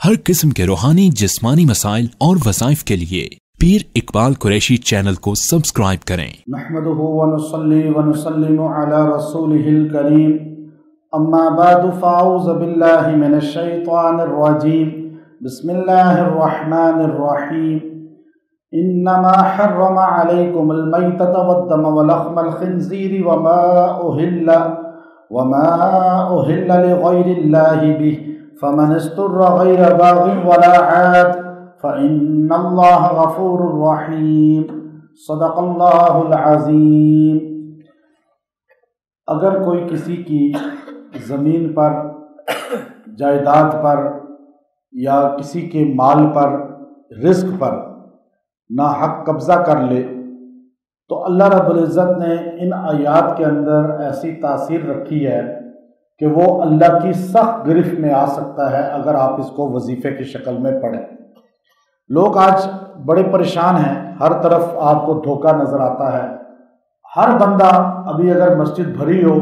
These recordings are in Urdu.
ہر قسم کے روحانی جسمانی مسائل اور وظائف کے لیے پیر اقبال قریشی چینل کو سبسکرائب کریں۔ نحمده ونصلي ونسلم على رسوله الكريم اما بعد فاعوذ بالله من الشيطان الرجيم بسم الله الرحمن الرحيم انما حرم عليكم الميتة والدم ولحم الخنزير وما أهل لغير الله به فمن اضطر غير باغ ولا عاد فإن الله غفور رحیم۔ صدق اللہ العظیم۔ اگر کوئی کسی کی زمین پر، جائیداد پر یا کسی کے مال پر، رزق پر ناحق قبضہ کر لے تو اللہ رب العزت نے ان آیات کے اندر ایسی تاثیر رکھی ہے کہ وہ اللہ کی سخت گرفت میں آ سکتا ہے اگر آپ اس کو وظیفے کی شکل میں پڑھیں۔ لوگ آج بڑے پریشان ہیں، ہر طرف آپ کو دھوکہ نظر آتا ہے۔ ہر بندہ، ابھی اگر مسجد بھری ہو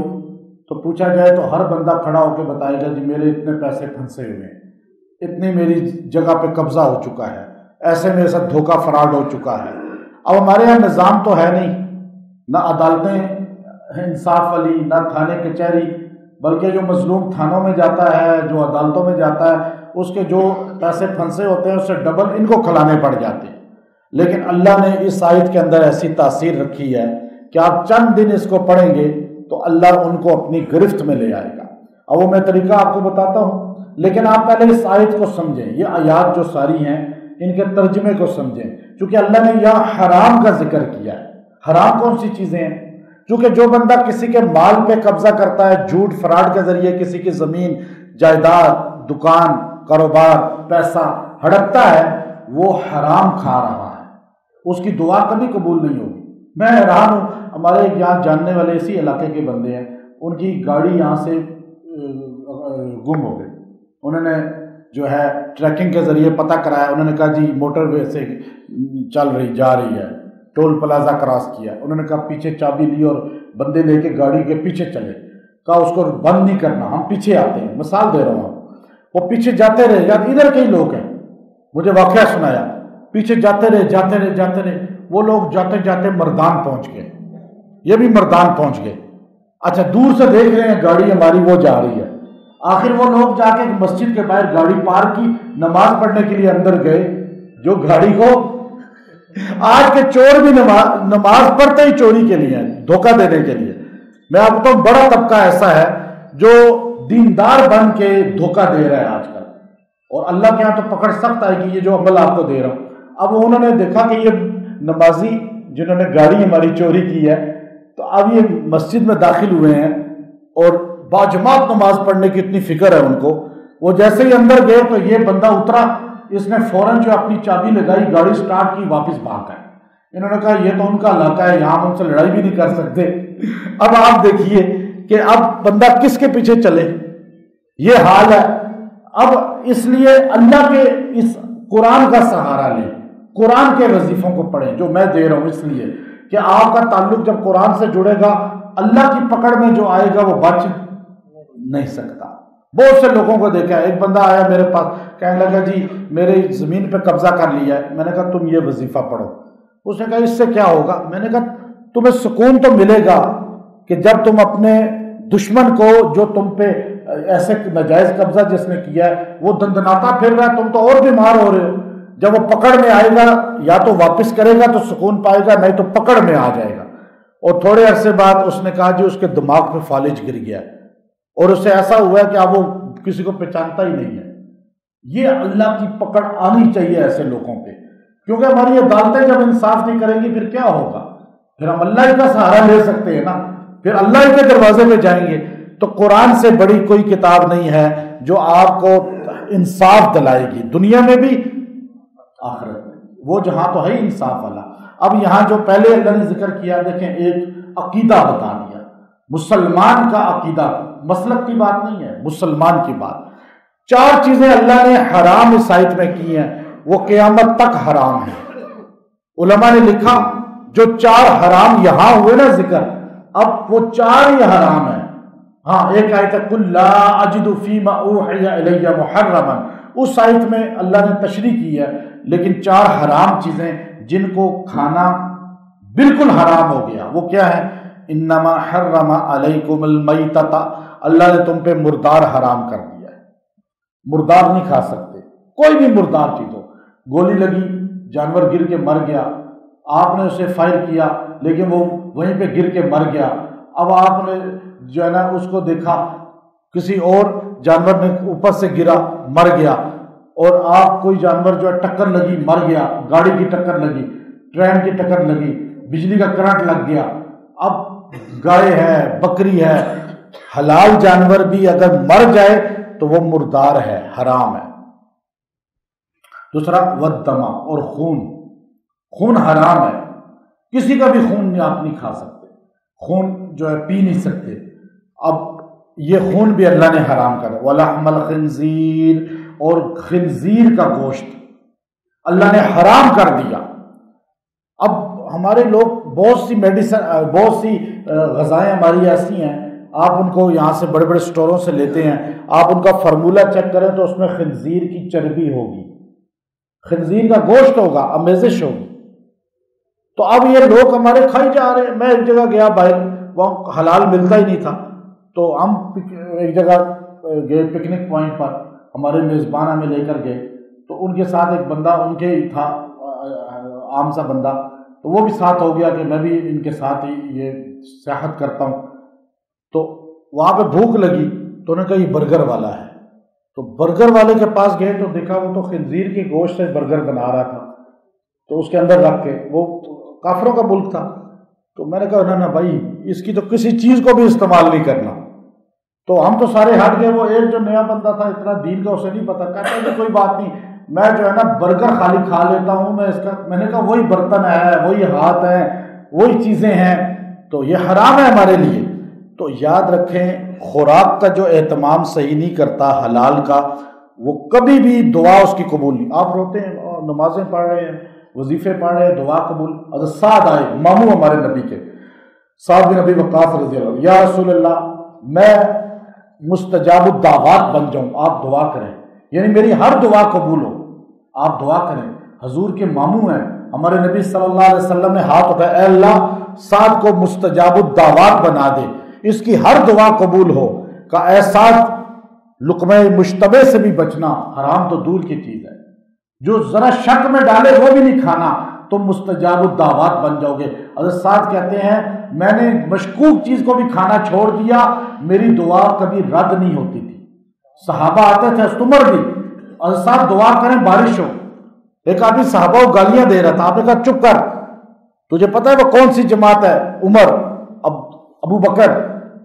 تو پوچھا جائے تو ہر بندہ کھڑا ہو کے بتائے گا جی میرے اتنے پیسے پھنسے ہوئے ہیں، اتنی میری جگہ پہ قبضہ ہو چکا ہے، ایسے میرے ساتھ دھوکہ فراڈ ہو چکا ہے۔ اب ہمارے یہاں نظام تو ہے نہیں، نہ عدالتیں انصاف والی، نہ تھانے کچہری، بلکہ جو مظلوم تھانوں میں جاتا ہے، جو عدالتوں میں جاتا ہے، اس کے جو پیسے پھنسے ہوتے ہیں اس سے ڈبل ان کو کھلانے پڑ جاتے ہیں۔ لیکن اللہ نے اس آیت کے اندر ایسی تاثیر رکھی ہے کہ آپ چند دن اس کو پڑھیں گے تو اللہ ان کو اپنی گرفت میں لے آئے گا۔ اب وہ میں طریقہ آپ کو بتاتا ہوں، لیکن آپ پہلے اس آیت کو سمجھیں، یہ آیات جو ساری ہیں ان کے ترجمے کو سمجھیں، چونکہ اللہ نے یہاں حرام کا ذکر کیا ہے۔ حرام کون سی چیزیں ہیں؟ چونکہ جو بندہ کسی کے مال پہ قبضہ کرتا ہے، جھوٹ فراڈ کے ذریعے کسی کی زمین، جائیداد، دکان، کاروبار، پیسہ ہڑپتا ہے، وہ حرام کھا رہا ہے، اس کی دعا کبھی قبول نہیں ہوگی۔ میں حیران ہوں، ہمارے یہاں جاننے والے اسی علاقے کے بندے ہیں، ان کی گاڑی یہاں سے گم ہو گئی۔ انہوں نے جو ہے ٹریکنگ کے ذریعے پتہ کرایا، انہوں نے کہا جی موٹر وے سے جا رہی ہے، ٹول پلازا کراس کیا، انہوں نے کہا پیچھے چابی لی اور بندے لے کے گاڑی کے پیچھے چلے، کہا اس کو بند نہیں کرنا، ہم پیچھے آتے ہیں، مثال دے رہا ہوں۔ وہ پیچھے جاتے رہے، ادھر کے ہی لوگ ہیں، مجھے واقعہ سنایا، پیچھے جاتے رہے، وہ لوگ جاتے جاتے مردان پہنچ گئے، یہ بھی مردان پہنچ گئے۔ اچھا، دور سے دیکھ رہے ہیں گاڑی ہماری وہ جا رہی ہے، آخر وہ لوگ جا کے مسجد کے باہر گاڑی پارک کی، نماز پڑھنے کے لیے اندر گئے، جو گاڑی کو آج کے چور بھی نماز پڑھتے ہی چوری کے لیے، دھوکہ دینے کے لیے۔ میں آپ کو بڑا طبقہ ایسا ہے جو دیندار بن کے دھوکہ دے رہا ہے آج کل، اور اللہ کے ہاں تو پکڑ سخت آئے گی، یہ جو عمل آپ کو دے رہا ہوں۔ اب انہوں نے دیکھا کہ یہ نمازی جنہوں نے گاڑی ہماری چوری کی ہے، تو اب یہ مسجد میں داخل ہوئے ہیں اور باجماعت نماز پڑھنے کی اتنی فکر ہے ان کو، وہ جیسے ہی اندر گئے تو یہ بندہ اترا، اس نے فوراً جو اپنی چابی لگائی، گاڑی سٹارٹ کی، واپس بھاگ گئے۔ انہوں نے کہا یہ تو ان کا علاقہ ہے، یہاں ہم ان سے لڑائی بھی نہیں کر سکتے۔ اب آپ دیکھیے کہ اب بندہ کس کے پیچھے چلے، یہ حال ہے۔ اب اس لیے اللہ کے اس قرآن کا سہارا لیں، قرآن کے وظیفوں کو پڑھیں جو میں دے رہا ہوں، اس لیے کہ آپ کا تعلق جب قرآن سے جڑے گا، اللہ کی پکڑ میں جو آئے گا وہ بچ نہیں سکتا۔ بہت سے لوگوں کو دیکھا ہے، ایک بندہ آیا میرے پاس کہنے لگا جی میرے زمین پہ قبضہ کر لیا ہے، میں نے کہا تم یہ وظیفہ پڑھو۔ اس نے کہا اس سے کیا ہوگا؟ میں نے کہا تمہیں سکون تو ملے گا کہ جب تم اپنے دشمن کو جو تم پہ ایسے ناجائز قبضہ جس نے کیا ہے وہ دندناتا پھر رہا ہے، تم تو اور بیمار ہو رہے ہو، جب وہ پکڑ میں آئے گا یا تو واپس کرے گا تو سکون پائے گا، نہیں تو پکڑ میں آ جائے گا۔ اور تھوڑے عرصے بعد اس نے کہا جی اس کے دماغ پہ فالج گر گیا اور اسے ایسا ہوا ہے کہ اب وہ کسی کو پہچانتا ہی نہیں ہے۔ یہ اللہ کی پکڑ آنی چاہیے ایسے لوگوں پہ، کیونکہ ہماری عدالتیں جب انصاف نہیں کریں گی پھر کیا ہوگا؟ پھر ہم اللہ ہی کا سہارا لے سکتے ہیں نا، پھر اللہ ہی کے دروازے پہ جائیں گے۔ تو قرآن سے بڑی کوئی کتاب نہیں ہے جو آپ کو انصاف دلائے گی، دنیا میں بھی آخرت میں، وہ جہاں تو ہے انصاف والا۔ اب یہاں جو پہلے اللہ نے ذکر کیا، دیکھیں ایک عقیدہ بتا دیا، مسلمان کا عقیدہ، مسلک کی بات نہیں ہے، مسلمان کی بات۔ 4 چیزیں اللہ نے حرام اس آیت میں کی ہیں، وہ قیامت تک حرام ہیں۔ علماء نے لکھا جو 4 حرام یہاں ہوئے نا ذکر، اب وہ 4 ہی حرام ہیں۔ ہاں ایک آیت ہے قُلْ لَا أَجِدُ فِي مَا أُوحِيَ إِلَيَّ مُحَرَّمًا اس آیت میں اللہ نے تشریح کی ہے، لیکن 4 حرام چیزیں جن کو کھانا بالکل حرام ہو گیا، وہ کیا ہے؟ انما حرم علیکم المیتۃ، اللہ نے تم پہ مردار حرام کر دیا ہے، مردار نہیں کھا سکتے، کوئی بھی مردار چیز ہو، گولی لگی، جانور گر کے مر گیا، آپ نے اسے فائر کیا لیکن وہ وہیں پہ گر کے مر گیا، اب آپ نے جو ہے نا اس کو دیکھا کسی اور جانور نے اوپر سے گرا مر گیا، اور آپ کوئی جانور جو ہے ٹکر لگی مر گیا، گاڑی کی ٹکر لگی، ٹرین کی ٹکر لگی، بجلی کا کرنٹ لگ گیا، اب گائے ہے، بکری ہے، حلال جانور بھی اگر مر جائے تو وہ مردار ہے، حرام ہے۔ دوسرا والدم، اور خون حرام ہے، کسی کا بھی خون آپ نہیں کھا سکتے، خون جو ہے پی نہیں سکتے، اب یہ خون بھی اللہ نے حرام کرا۔ ولحم الخنزیر، اور خنزیر کا گوشت اللہ نے حرام کر دیا۔ اب ہمارے لوگ بہت سی غذائیں ہماری ایسی ہیں، آپ ان کو یہاں سے بڑے بڑے سٹوروں سے لیتے ہیں، آپ ان کا فارمولہ چیک کریں تو اس میں خنزیر کی چربی ہوگی، خنزیر کا گوشت ہوگا، آمیزش ہوگی، تو اب یہ لوگ ہمارے کھائی جا رہے ہیں۔ میں ایک جگہ گیا باہر، وہاں حلال ملتا ہی نہیں تھا، تو ہم ایک جگہ گئے پکنک پوائنٹ پر، ہمارے میزبان ہمیں لے کر گئے، تو ان کے ساتھ ایک بندہ ان کے ہی تھا، عام سا بندہ، تو وہ بھی ساتھ ہو گیا کہ میں بھی ان کے ساتھ ہی یہ سیاحت کرتا ہوں۔ تو وہاں پہ بھوک لگی تو انہوں نے کہا یہ برگر والا ہے، تو برگر والے کے پاس گئے تو دیکھا وہ تو خنزیر کے گوشت سے برگر بنا رہا تھا، تو اس کے اندر رکھ کے، وہ کافروں کا ملک تھا، تو میں نے کہا نہ بھائی اس کی تو کسی چیز کو بھی استعمال نہیں کرنا، تو ہم تو سارے ہٹ گئے، وہ ایک جو نیا بندہ تھا اتنا دین کا اسے نہیں پتا، کہتا ہے کہ کوئی بات نہیں، میں جو ہے نا برگر خالی کھا لیتا ہوں، میں نے کہا وہی برتن ہے، وہی ہاتھ ہیں، وہی چیزیں ہیں، تو یہ حرام ہے ہمارے لیے۔ تو یاد رکھیں خوراک کا جو اہتمام صحیح نہیں کرتا حلال کا، وہ کبھی بھی دعا اس کی قبول نہیں۔ آپ روتے ہیں، نمازیں پڑھ رہے ہیں، وظیفے پڑھ رہے ہیں، دعا قبول۔ حضرت سعد آئے، ماموں ہمارے نبی کے، سعد بن نبی وقاص رضی اللہ عنہ، یا رسول اللہ میں مستجاب الدعوات بن جاؤں، آپ دعا کریں، یعنی میری ہر دعا قبول ہو، آپ دعا کریں۔ حضور کے ماموں ہیں، ہمارے نبی صلی اللہ علیہ وسلم نے ہاتھ اٹھایا، اے اللہ سعد کو مستجاب الدعوات بنا دے، اس کی ہر دعا قبول ہو۔ کہا اے سعد لقمہ مشتبہ سے بھی بچنا، حرام تو دور کی چیز ہے، جو ذرا شک میں ڈالے وہ بھی نہیں کھانا، تم مستجاب الدعوات بن جاؤ گے۔ حضرت سعد کہتے ہیں میں نے مشکوک چیز کو بھی کھانا چھوڑ دیا، میری دعا کبھی رد نہیں ہوتی تھی۔ صحابہ آتے تھے، عمر بھی، حضرت سعد دعا کریں بارش ہو۔ ایک آدمی صحابہ کو گالیاں دے رہا تھا، آپ نے کہا چپ کر، تجھے پتہ ہے وہ کون سی جماعت ہے؟ عمر، ابو بکر،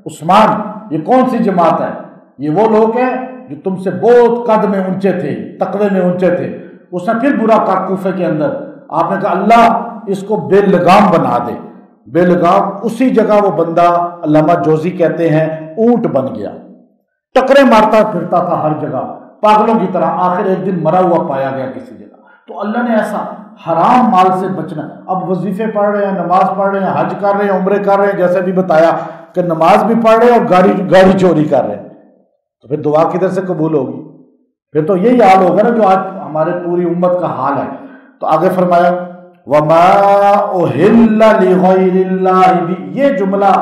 عثمان، یہ کون سی جماعت ہے؟ یہ وہ لوگ ہیں جو تم سے بہت قد میں اونچے تھے، تقوی میں اونچے تھے۔ اس نے پھر برا کہا کوفے کے اندر، آپ نے کہا اللہ اس کو بے لگام بنا دے۔ بے لگام اسی جگہ وہ بندہ علامہ جوزی کہتے ہیں اونٹ بن گیا، ٹکرے مارتا پھرتا تھا ہر جگہ پاگلوں کی طرح، آخر ایک دن مرا ہوا پایا گیا کسی جگہ۔ تو اللہ نے ایسا حرام مال سے بچنا۔ اب وظیفے پڑھ رہے ہیں، نماز پڑھ رہے ہیں، حج کر رہے ہیں، عمرے کر رہے ہیں، جیسے بھی بتایا کہ نماز بھی پڑھ رہے ہیں اور گاڑی چوری کر رہے ہیں، تو پھر دعا کدھر سے قبول ہوگی؟ پھر تو یہی حال ہوگا نا جو آج ہمارے پوری امت کا حال ہے۔ تو آگے فرمایا وَمَا أُحِلَّ لِغَيْرِ اللَّهِ بِهِ، یہ جملہ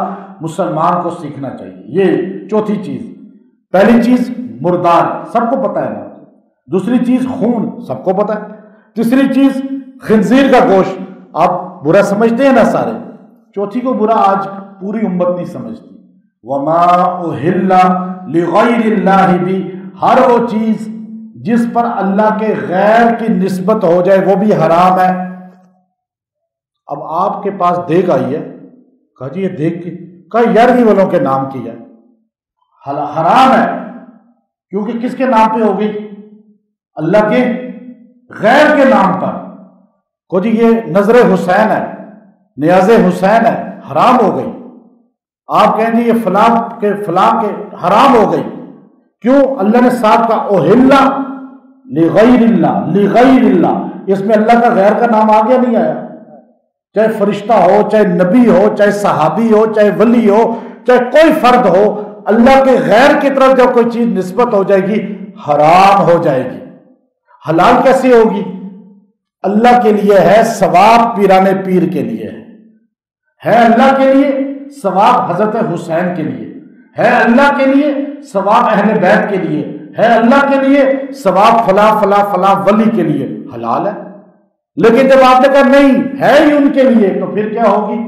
مسلمان کو سیکھنا چاہیے۔ یہ چوتھی چیز، پہلی چیز مردار، سب کو پتہ ہے نا، دوسری چیز خون، سب کو پتہ ہے، تیسری چیز خنزیر کا گوشت، آپ برا سمجھتے ہیں نا سارے، چوتھی کو برا آج پوری امت نہیں سمجھتی۔ وَمَا أُحِلَّ لِغَيْرِ اللَّهِ بِهِ، ہر وہ چیز جس پر اللہ کے غیر کی نسبت ہو جائے وہ بھی حرام ہے۔ اب آپ کے پاس دیگ آئی ہے، کہا جی یہ دیگ کی، کہا یارویں والوں کے نام کی ہے، حرام ہے، کیونکہ کس کے نام پہ ہو گئی؟ اللہ کے غیر کے نام پر۔ کو جی یہ نظر حسین ہے، نیاز حسین ہے، حرام ہو گئی۔ آپ کہیں گے یہ فلاں کے حرام ہو گئی، کیوں؟ اللہ نے صاحب کا اوہلا لغیر اللہ، لغیر اللہ، اس میں اللہ کا غیر کا نام آگیا نہیں آیا، چاہے فرشتہ ہو، چاہے نبی ہو، چاہے صحابی ہو، چاہے ولی ہو، چاہے کوئی فرد ہو، اللہ کے غیر کی طرف جب کوئی چیز نسبت ہو جائے گی حرام ہو جائے گی۔ حلال کیسے ہوگی؟ اللہ کے لیے ہے ثواب، پیرانے پیر کے لیے ہے اللہ کے لیے ثواب، حضرت حسین کے لیے ہے اللہ کے لیے ثواب، اہل بیت کے لیے ہے اللہ کے لیے ثواب، فلاں فلاں فلاں ولی کے لیے حلال ہے۔ لیکن جب آپ نے کہا نہیں ہے ہی ان کے لیے، تو پھر کیا ہوگی؟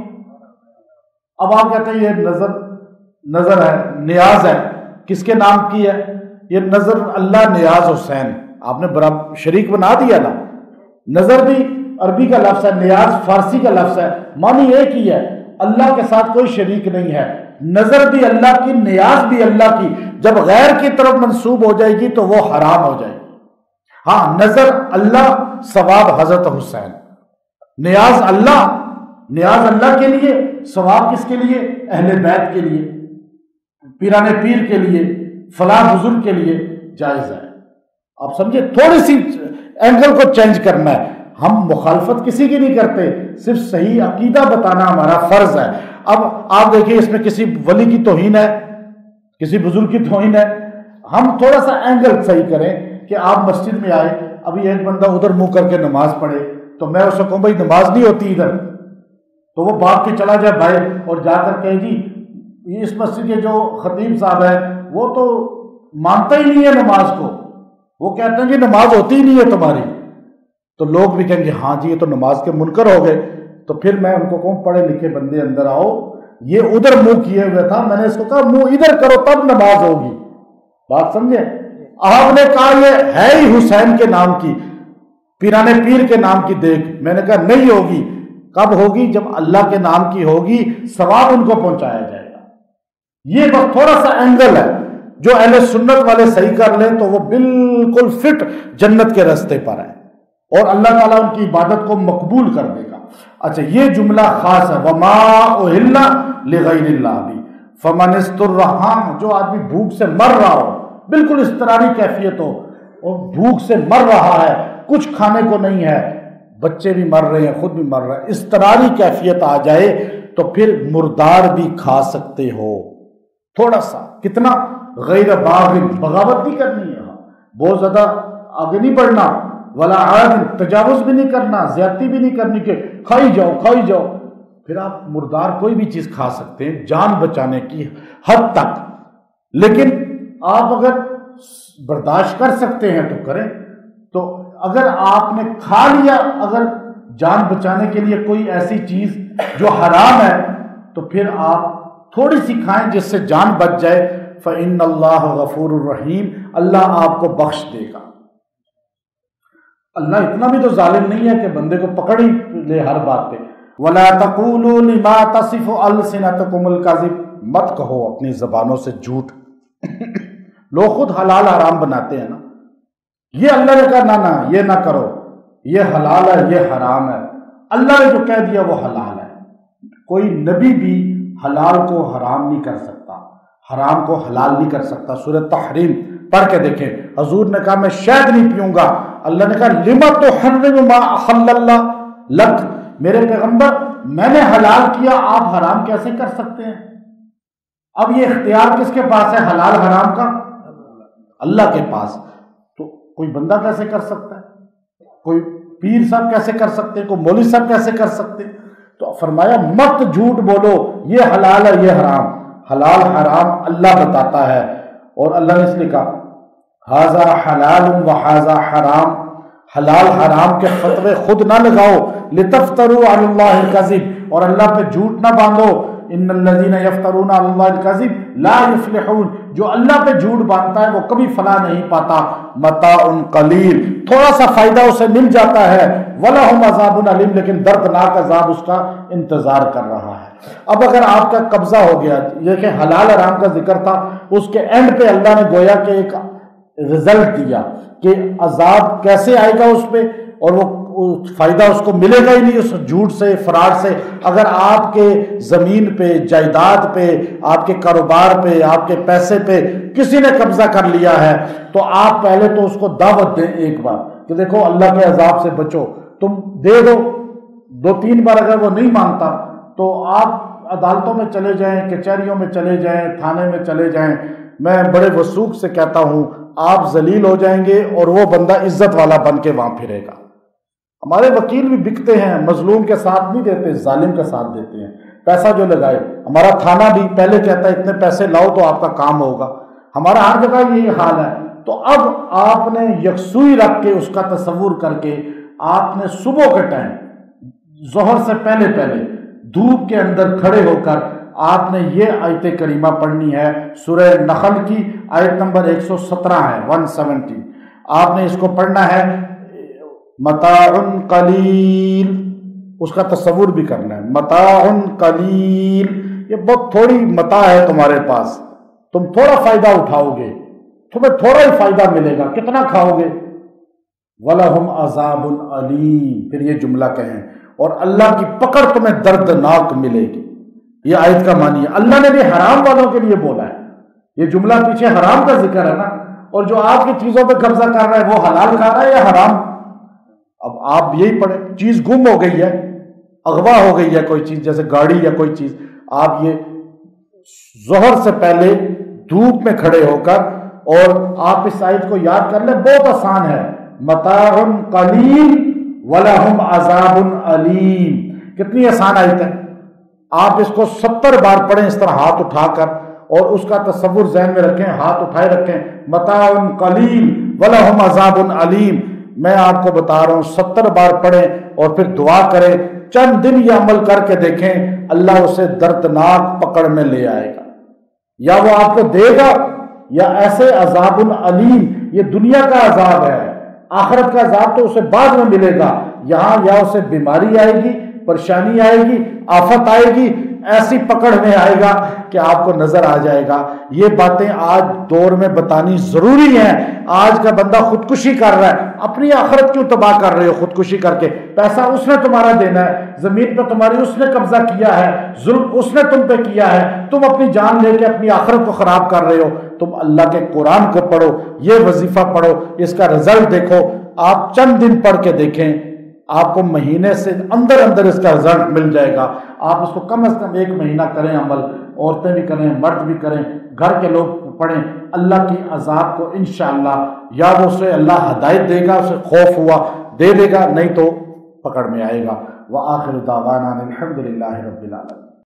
اب آپ کہتے ہیں یہ نظر ہے، نیاز ہے، کس کے نام کی ہے یہ نظر؟ اللہ نیاز حسین، آپ نے برابر شریک بنا دیا نا۔ نظر بھی عربی کا لفظ ہے، نیاز فارسی کا لفظ ہے، معنی ایک ہی ہے، اللہ کے ساتھ کوئی شریک نہیں ہے۔ نظر بھی اللہ کی، نیاز بھی اللہ کی، جب غیر کی طرف منسوب ہو جائے گی تو وہ حرام ہو جائے گی۔ ہاں، نظر اللہ، ثواب حضرت حسین، نیاز اللہ کے لیے، ثواب کس کے لیے؟ اہل بیت کے لیے، پیرانے پیر کے لیے، فلاں بزرگ کے لیے جائز ہے۔ آپ سمجھے؟ تھوڑی سی اینگل کو چینج کرنا ہے۔ ہم مخالفت کسی کی نہیں کرتے، صرف صحیح عقیدہ بتانا ہمارا فرض ہے۔ اب آپ دیکھیں اس میں کسی ولی کی توہین ہے، کسی بزرگ کی توہین ہے، ہم تھوڑا سا اینگل صحیح کریں کہ آپ مسجد میں آئے، ابھی ایک بندہ ادھر منہ کر کے نماز پڑھے تو میں اسے کہوں بھائی نماز نہیں ہوتی ادھر، تو وہ باپ کے چلا جائے بھائی اور جا کر کہے جی اس مسجد کے جو خطیب صاحب ہے وہ تو مانتا ہی نہیں ہے نماز کو، وہ کہتے ہیں کہ نماز ہوتی ہی نہیں ہے تمہاری، تو لوگ بھی کہیں گے ہاں جی یہ تو نماز کے منکر ہو گئے۔ تو پھر میں ان کو کہوں پڑھے لکھے بندے اندر آؤ، یہ ادھر منہ کیے ہوئے تھا، میں نے اس کو کہا منہ ادھر کرو تب نماز ہوگی۔ بات سمجھے؟ آپ نے کہا یہ ہے ہی حسین کے نام کی، پیرانے پیر کے نام کی دیکھ، میں نے کہا نہیں ہوگی۔ کب ہوگی؟ جب اللہ کے نام کی ہوگی، ثواب ان کو پہنچایا جائے گا۔ یہ بس تھوڑا سا اینگل ہے، جو اہل سنت والے صحیح کر لیں تو وہ بالکل فٹ جنت کے راستے پر ہے، اور اللہ تعالیٰ ان کی عبادت کو مقبول کر دے گا۔ اچھا، یہ جملہ خاص ہے، وما اہل لغیر اللہ بھی، فمن استرحم، جو آدمی بھوک سے مر رہا ہو، بالکل اضطراری کیفیت ہو اور بھوک سے مر رہا ہے، کچھ کھانے کو نہیں ہے، بچے بھی مر رہے ہیں، خود بھی مر رہا ہے، اضطراری کیفیت آ جائے تو پھر مردار بھی کھا سکتے ہو، تھوڑا سا، کتنا؟ غیر باغ، بغاوت نہیں کرنی ہے، بہت زیادہ آگے نہیں بڑھنا، ولا عاد، تجاوز بھی نہیں کرنا، زیادتی بھی نہیں کرنی کہ کھائی جاؤ۔ پھر آپ مردار کوئی بھی چیز کھا سکتے ہیں جان بچانے کی حد تک، لیکن آپ اگر برداشت کر سکتے ہیں تو کریں۔ تو اگر آپ نے کھا لیا، اگر جان بچانے کے لیے کوئی ایسی چیز جو حرام ہے، تو پھر آپ تھوڑی سی کھائیں جس سے جان بچ جائے، فإن اللہ غفور الرحیم، اللہ آپ کو بخش دے گا۔ اللہ اتنا بھی تو ظالم نہیں ہے کہ بندے کو پکڑ ہی لے ہر بات پہ۔ وَلَا تَقُولُوا لِمَا تَصِفُ أَلْسِنَتُكُمُ الْكَذِبَ، مت کہو اپنی زبانوں سے جھوٹ۔ لوگ خود حلال حرام بناتے ہیں نا، یہ اللہ نے کہا نہ یہ نہ کرو، یہ حلال ہے یہ حرام ہے، اللہ نے جو کہہ دیا وہ حلال ہے۔ کوئی نبی بھی حلال کو حرام نہیں کر سکتا، حرام کو حلال نہیں کر سکتا۔ سورہ تحریم پڑھ کے دیکھیں، حضور نے کہا میں شہد نہیں پیوں گا، اللہ نے کہا لما تحرم ما احل اللہ لک، میرے پیغمبر میں نے حلال کیا آپ حرام کیسے کر سکتے ہیں؟ اب یہ اختیار کس کے پاس ہے حلال حرام کا؟ اللہ کے پاس۔ تو کوئی بندہ کیسے کر سکتا ہے؟ کوئی پیر صاحب کیسے کر سکتے ہیں؟ کوئی مولوی صاحب کیسے کر سکتے ہیں؟ تو فرمایا مت جھوٹ بولو، یہ حلال ہے یہ حرام، حلال حرام اللہ بتاتا ہے، اور اللہ نے اس لیے کہا ھذا حلال و ھذا حرام، حلال حرام کے فتوے خود نہ لگاؤ، لتفتروا علی اللہ الکذب، اور اللہ پہ جھوٹ نہ باندھو، ان الذین یفترون علی اللہ الکذب لا یفلحون، جو اللہ پہ جھوٹ باندھتا ہے وہ کبھی فلاح نہیں پاتا، متاع قلیل، تھوڑا سا فائدہ اسے مل جاتا ہے، ولہم عذاب علیم، لیکن دردناک عذاب اس کا انتظار کر رہا ہے۔ اب اگر آپ کا قبضہ ہو گیا، یہ کہ حلال حرام کا ذکر تھا، اس کے اینڈ پہ اللہ نے گویا کہ ایک رزلٹ دیا کہ عذاب کیسے آئے گا اس پہ، اور وہ فائدہ اس کو ملے گا ہی نہیں اس جھوٹ سے، فرار سے۔ اگر آپ کے زمین پہ، جائیداد پہ، آپ کے کاروبار پہ، آپ کے پیسے پہ کسی نے قبضہ کر لیا ہے، تو آپ پہلے تو اس کو دعوت دیں ایک بار کہ دیکھو اللہ کے عذاب سے بچو، تم دے دو، 2-3 بار اگر وہ نہیں مانتا تو آپ عدالتوں میں چلے جائیں، کچہریوں میں چلے جائیں، تھانے میں چلے جائیں۔ میں بڑے وثوق سے کہتا ہوں آپ ذلیل ہو جائیں گے اور وہ بندہ عزت والا بن کے وہاں پھرے گا۔ ہمارے وکیل بھی بکتے ہیں، مظلوم کے ساتھ نہیں دیتے، ظالم کے ساتھ دیتے ہیں، پیسہ جو لگائے۔ ہمارا تھانہ بھی پہلے کہتا ہے اتنے پیسے لاؤ تو آپ کا کام ہوگا، ہمارا ہر جگہ یہی حال ہے۔ تو اب آپ نے یکسوئی رکھ کے اس کا تصور کر کے آپ نے صبح کے ٹائم ظہر سے پہلے دھوپ کے اندر کھڑے ہو کر آپ نے یہ آیت کریمہ پڑھنی ہے، سورہ نحل کی آیت نمبر 117 ہے، 117۔ آپ نے اس کو پڑھنا ہے، متاع قلیل، اس کا تصور بھی کرنا ہے، متاع قلیل، یہ بہت تھوڑی متاع ہے تمہارے پاس، تم تھوڑا فائدہ اٹھاؤ گے، تمہیں تھوڑا ہی فائدہ ملے گا، کتنا کھاؤ گے؟ وَلَهُمْ عَذَابٌ عَلِيمٌ، پھر یہ جملہ کہیں، اور اللہ کی پکڑ تمہیں دردناک ملے گی۔ یہ آیت کا معنی ہے، اللہ نے بھی حرام والوں کے لیے بولا ہے، یہ جملہ پیچھے حرام کا ذکر ہے نا، اور جو آپ کی چیزوں پہ قبضہ کر رہا ہے وہ حلال کھا رہا ہے یا حرام؟ اب آپ یہی پڑھیں، چیز گم ہو گئی ہے، اغوا ہو گئی ہے کوئی چیز، جیسے گاڑی یا کوئی چیز، آپ یہ ظہر سے پہلے دھوپ میں کھڑے ہو کر اور آپ اس آیت کو یاد کر لیں، بہت آسان ہے، متاع قلیل وَلَهُمْ عَذَابٌ عَلِيمٌ، کتنی آسان آیت ہے۔ آپ اس کو 70 بار پڑھیں اس طرح ہاتھ اٹھا کر، اور اس کا تصور ذہن میں رکھیں، ہاتھ اٹھائے رکھیں، متاع قلیل وَلَهُمْ عَذَابٌ عَلِيمٌ۔ میں آپ کو بتا رہا ہوں 70 بار پڑھیں اور پھر دعا کریں، چند دن یہ عمل کر کے دیکھیں، اللہ اسے دردناک پکڑ میں لے آئے گا، یا وہ آپ کو دے گا یا ایسے عذاب علیم، یہ دنیا کا عذاب ہے، آخرت کا عذاب تو اسے بعد میں ملے گا، یہاں یا اسے بیماری آئے گی، پریشانی آئے گی، آفت آئے گی، ایسی پکڑ میں آئے گا کہ آپ کو نظر آ جائے گا۔ یہ باتیں آج دور میں بتانی ضروری ہیں۔ آج کا بندہ خودکشی کر رہا ہے، اپنی آخرت کیوں تباہ کر رہے ہو خودکشی کر کے؟ پیسہ اس نے تمہارا دینا ہے، زمین پہ تمہاری اس نے قبضہ کیا ہے، ظلم اس نے تم پہ کیا ہے، تم اپنی جان لے کے اپنی آخرت کو خراب کر رہے ہو۔ تم اللہ کے قرآن کو پڑھو، یہ وظیفہ پڑھو، اس کا رزلٹ دیکھو۔ آپ چند دن پڑھ کے دیکھیں، آپ کو مہینے سے اندر اس کا رزلٹ مل جائے گا۔ آپ اس کو کم از کم 1 مہینہ کریں عمل، عورتیں بھی کریں، مرد بھی کریں، گھر کے لوگ پڑھیں، اللہ کی عذاب کو انشاءاللہ یا وہ اسے اللہ ہدایت دے گا، اسے خوف ہوا دے دے گا، نہیں تو پکڑ میں آئے گا۔ وآخر دعوانا الحمدللہ رب العالمین۔